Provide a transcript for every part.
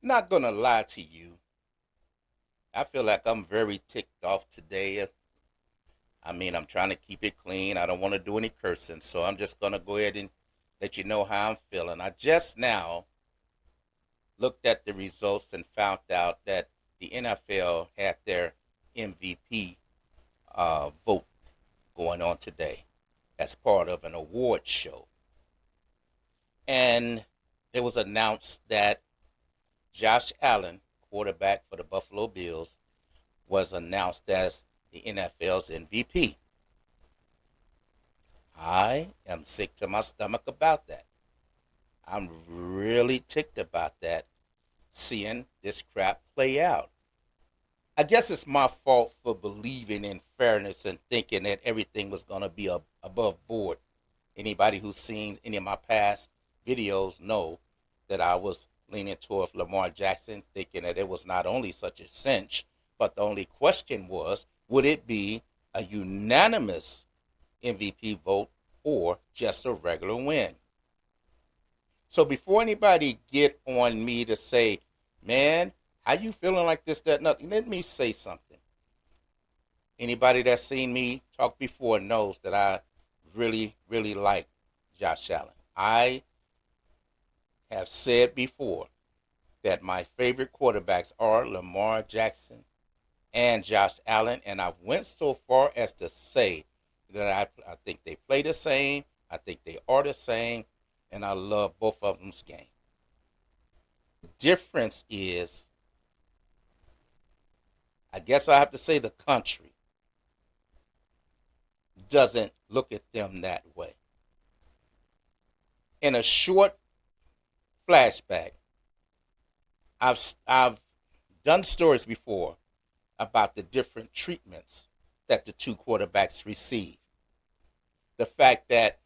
Not gonna lie to you. I feel like I'm very ticked off today. I'm trying to keep it clean. I don't want to do any cursing, so I'm just gonna go ahead and let you know how I'm feeling. I just now looked at the results and found out that the NFL had their MVP vote going on today as part of an award show, and it was announced that Josh Allen, quarterback for the Buffalo Bills, was announced as the NFL's MVP. I am sick to my stomach about that. I'm really ticked about that, seeing this crap play out. I guess it's my fault for believing in fairness and thinking that everything was going to be above board. Anybody who's seen any of my past videos know that I was leaning toward Lamar Jackson, thinking that it was not only such a cinch, but the only question was, would it be a unanimous MVP vote or just a regular win? So before anybody get on me to say, man, how you feeling like this, that, nothing, let me say something. Anybody that's seen me talk before knows that I really, really like Josh Allen. I have said before that my favorite quarterbacks are Lamar Jackson and Josh Allen, and I went so far as to say that I think they play the same, I think they are the same, and I love both of them's game. The difference is, I guess I have to say, the country doesn't look at them that way. In a short flashback, I've done stories before about the different treatments that the two quarterbacks receive. The fact that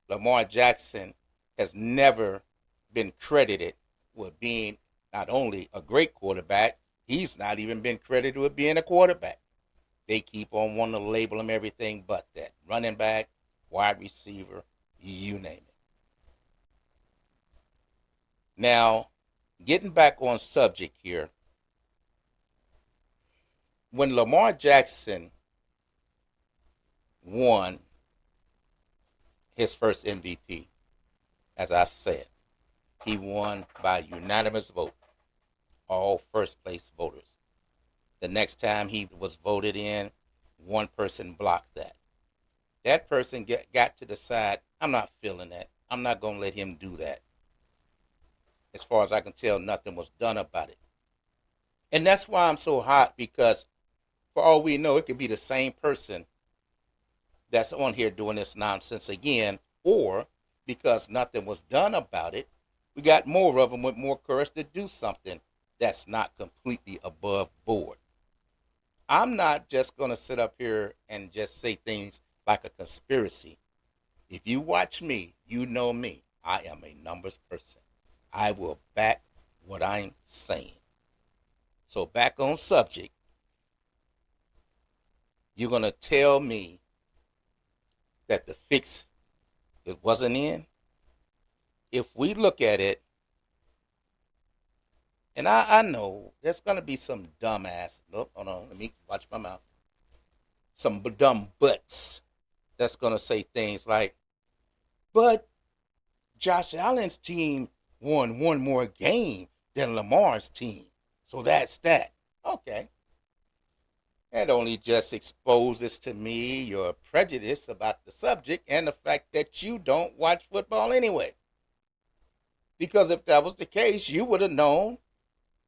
Lamar Jackson has never been credited with being not only a great quarterback, he's not even been credited with being a quarterback. They keep on wanting to label him everything but that. Running back, wide receiver, you name it. Now, getting back on subject here, when Lamar Jackson won his first MVP, as I said, he won by unanimous vote, all first place voters. The next time he was voted in, one person blocked that. That person got to decide, I'm not feeling that. I'm not going to let him do that. As far as I can tell, nothing was done about it. And that's why I'm so hot, because for all we know, it could be the same person that's on here doing this nonsense again, or because nothing was done about it, we got more of them with more courage to do something that's not completely above board. I'm not just going to sit up here and just say things like a conspiracy. If you watch me, you know me. I am a numbers person. I will back what I'm saying. So back on subject, you're going to tell me that the fix it wasn't in? If we look at it, and I know there's going to be some dumbass, look, hold on, let me watch my mouth, some dumb butts that's going to say things like, but Josh Allen's team won one more game than Lamar's team. So that's that. Okay. That only just exposes to me your prejudice about the subject and the fact that you don't watch football anyway. Because if that was the case, you would have known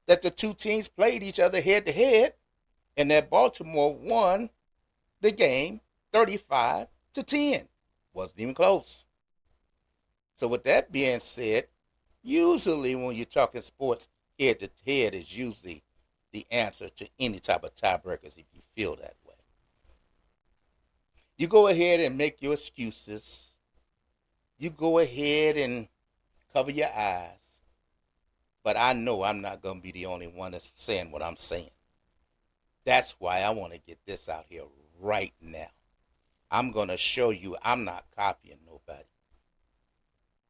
that the two teams played each other head to head and that Baltimore won the game 35-10. Wasn't even close. So with that being said, usually when you're talking sports, head to head is usually the answer to any type of tiebreakers if you feel that way. You go ahead and make your excuses. You go ahead and cover your eyes. But I know I'm not going to be the only one that's saying what I'm saying. That's why I want to get this out here right now. I'm going to show you I'm not copying nobody.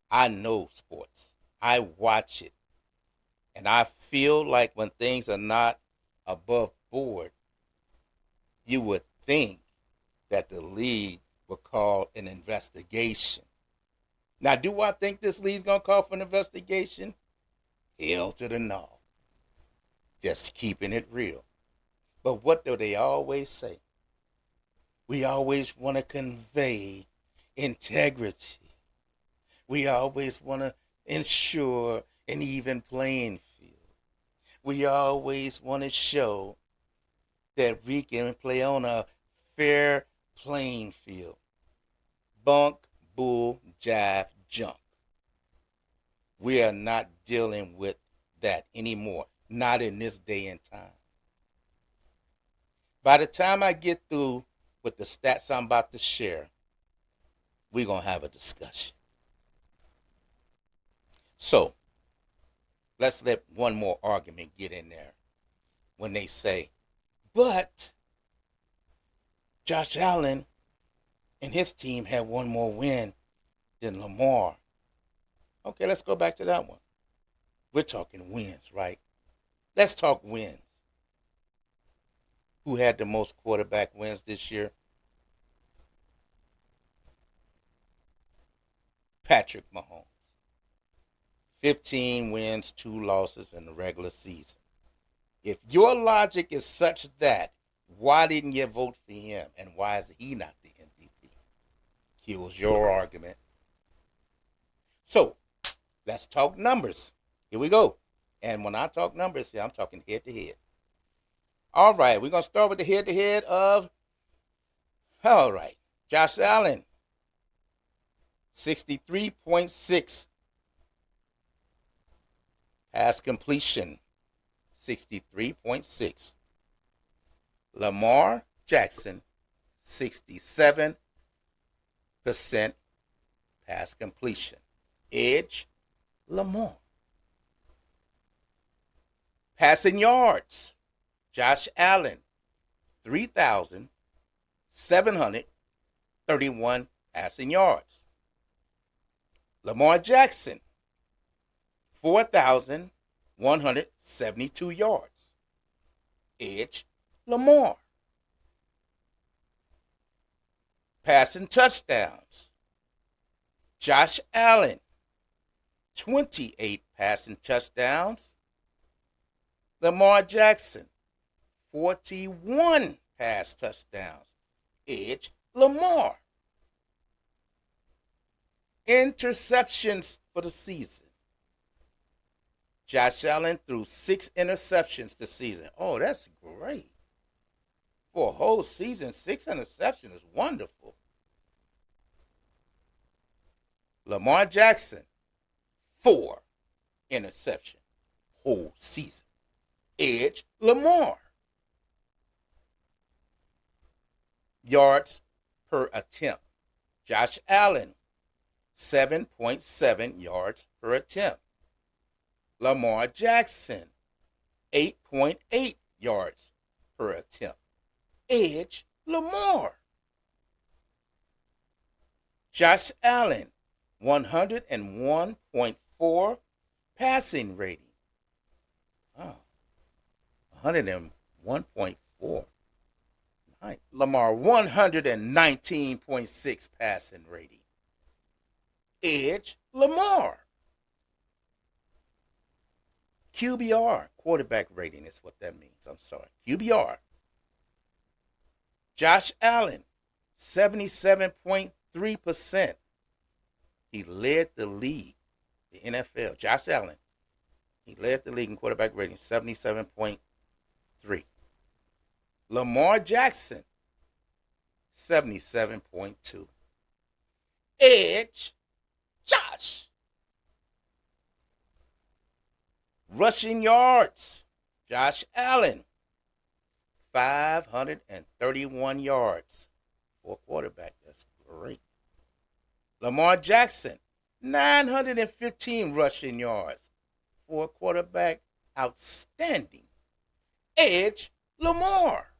I know sports. I watch it. And I feel like when things are not above board, you would think that the league would call an investigation. Now, do I think this league's going to call for an investigation? Hell to the no. Just keeping it real. But what do they always say? We always want to convey integrity. We always want to ensure an even playing field. We always want to show that we can play on a fair playing field. Bunk, bull, jive, junk. We are not dealing with that anymore. Not in this day and time. By the time I get through with the stats I'm about to share, we're going to have a discussion. So, let's let one more argument get in there when they say, but Josh Allen and his team had one more win than Lamar. Okay, let's go back to that one. We're talking wins, right? Let's talk wins. Who had the most quarterback wins this year? Patrick Mahomes. 15 wins, 2 losses in the regular season. If your logic is such that, why didn't you vote for him? And why is he not the MVP? Here was your argument. So, let's talk numbers. Here we go. And when I talk numbers here, I'm talking head to head. All right, we're going to start with the head to head of, all right, Josh Allen. 63.6 pass completion. 63.6. Lamar Jackson, 67% pass completion. Edge, Lamar. Passing yards, Josh Allen, 3,731 passing yards. Lamar Jackson, 4,172 yards. Edge, Lamar. Passing touchdowns, Josh Allen, 28 passing touchdowns. Lamar Jackson, 41 pass touchdowns. Edge, Lamar. Interceptions for the season. Josh Allen threw 6 interceptions this season. Oh, that's great. For a whole season, 6 interceptions is wonderful. Lamar Jackson, 4 interceptions. Whole season. Edge, Lamar. Yards per attempt. Josh Allen, 7.7 yards per attempt. Lamar Jackson, 8.8 yards per attempt. Edge, Lamar. Josh Allen, 101.4 passing rating. Oh, 101.4. Nice. Lamar, 119.6 passing rating. Edge, Lamar. QBR, quarterback rating is what that means. I'm sorry. QBR. Josh Allen, 77.3%. He led the league, the NFL. Josh Allen, he led the league in quarterback rating, 77.3. Lamar Jackson, 77.2. Edge, Josh. Rushing yards, Josh Allen, 531 yards for a quarterback. That's great. Lamar Jackson, 915 rushing yards for a quarterback. Outstanding. Edge, Lamar.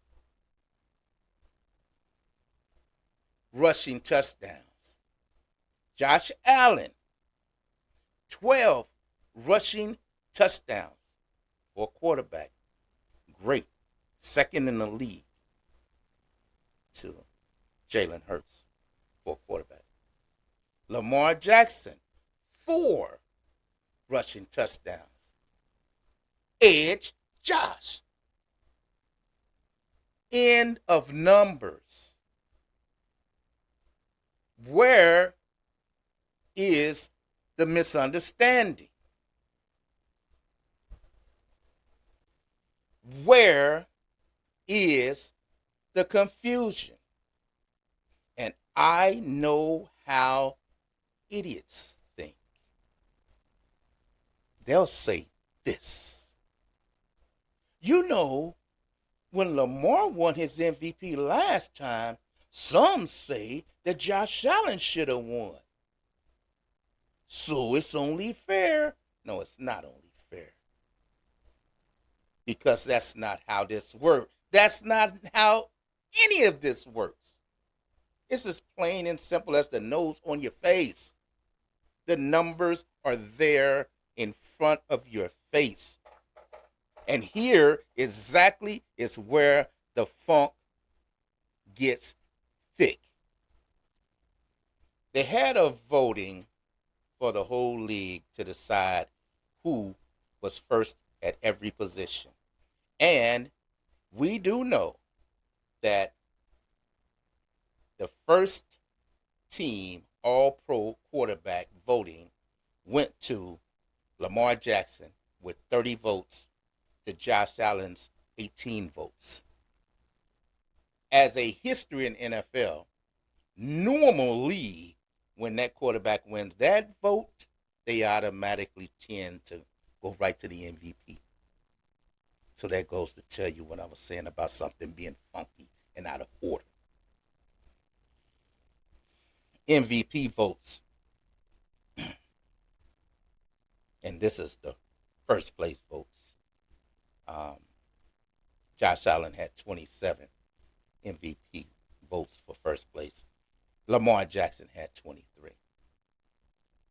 Rushing touchdowns. Josh Allen, 12 rushing touchdowns. for a quarterback. Great. Second in the league to Jalen Hurts for a quarterback. Lamar Jackson, 4 rushing touchdowns. Edge Josh. End of numbers. Where is the misunderstanding? Where is the confusion? And I know how idiots think. They'll say this. You know, when Lamar won his MVP last time, some say that Josh Allen should have won. So it's only fair. No, it's not only fair. Because that's not how this works. That's not how any of this works. It's as plain and simple as the nose on your face. The numbers are there in front of your face. And here exactly is where the funk gets thick. They had a voting for the whole league to decide who was first at every position. And we do know that the first team All-Pro quarterback voting went to Lamar Jackson with 30 votes to Josh Allen's 18 votes. As a history in NFL, normally when that quarterback wins that vote, they automatically tend to go right to the MVP. So that goes to tell you what I was saying about something being funky and out of order. MVP votes. And this is the first place votes. Josh Allen had 27 MVP votes for first place. Lamar Jackson had 23.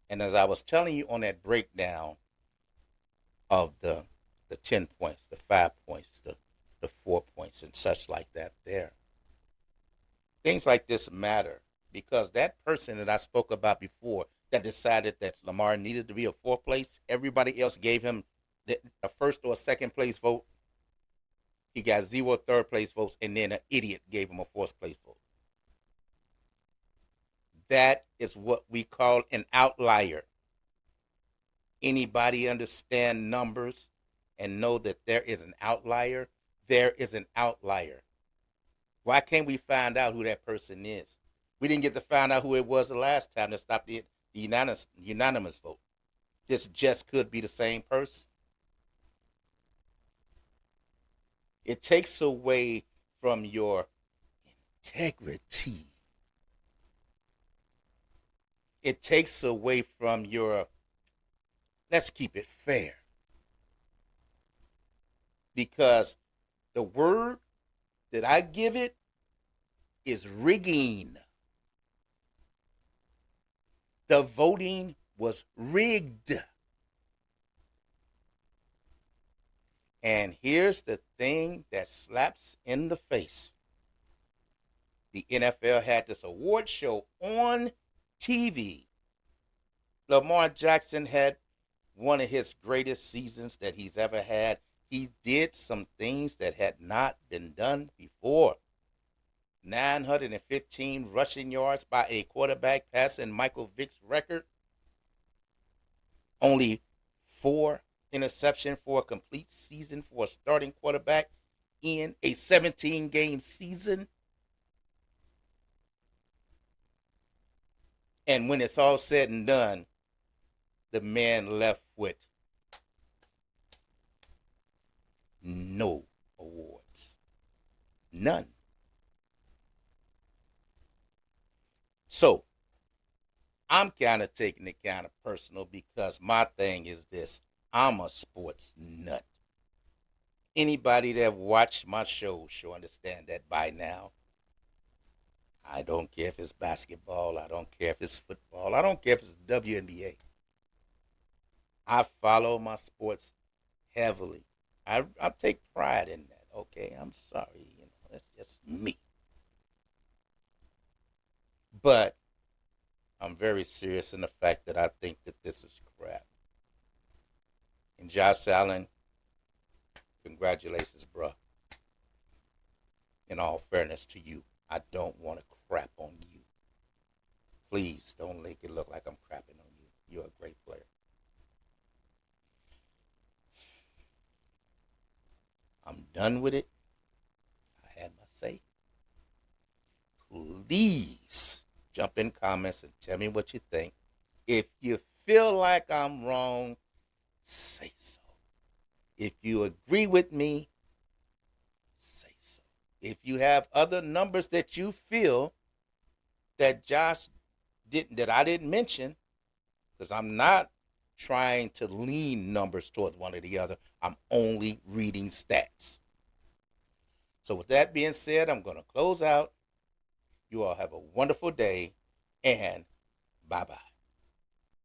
And as I was telling you on that breakdown of the 10 points, the 5 points, the 4 points, and such like that there, things like this matter because that person that I spoke about before that decided that Lamar needed to be a 4th place, everybody else gave him a first or a second place vote. He got 0 third place votes, and then an idiot gave him a 4th place vote. That is what we call an outlier. Anybody understand numbers and know that there is an outlier? There is an outlier. Why can't we find out who that person is? We didn't get to find out who it was the last time to stop the unanimous vote. This just could be the same person. It takes away from your integrity. It takes away from your, let's keep it fair. Because the word that I give it is rigging. The voting was rigged. And here's the thing that slaps in the face. The NFL had this award show on TV. Lamar Jackson had one of his greatest seasons that he's ever had. He did some things that had not been done before. 915 rushing yards by a quarterback, passing Michael Vick's record. Only 4 interceptions for a complete season for a starting quarterback in a 17-game season. And when it's all said and done, the man left with no awards. None. So, I'm kind of taking it kind of personal because my thing is this. I'm a sports nut. Anybody that watched my show should understand that by now. I don't care if it's basketball. I don't care if it's football. I don't care if it's WNBA. I follow my sports heavily. I take pride in that. Okay, I'm sorry. That's just me. But I'm very serious in the fact that I think that this is crap. And Josh Allen, congratulations, bro. In all fairness to you, I don't want to crap on you. Please don't make it look like I'm crapping on you. You're a great player. I'm done with it. I had my say. Please jump in comments and tell me what you think. If you feel like I'm wrong, say so. If you agree with me, say so. If you have other numbers that you feel that Josh didn't, that I didn't mention, because I'm not trying to lean numbers towards one or the other. I'm only reading stats. So with that being said, I'm going to close out. You all have a wonderful day, and bye-bye.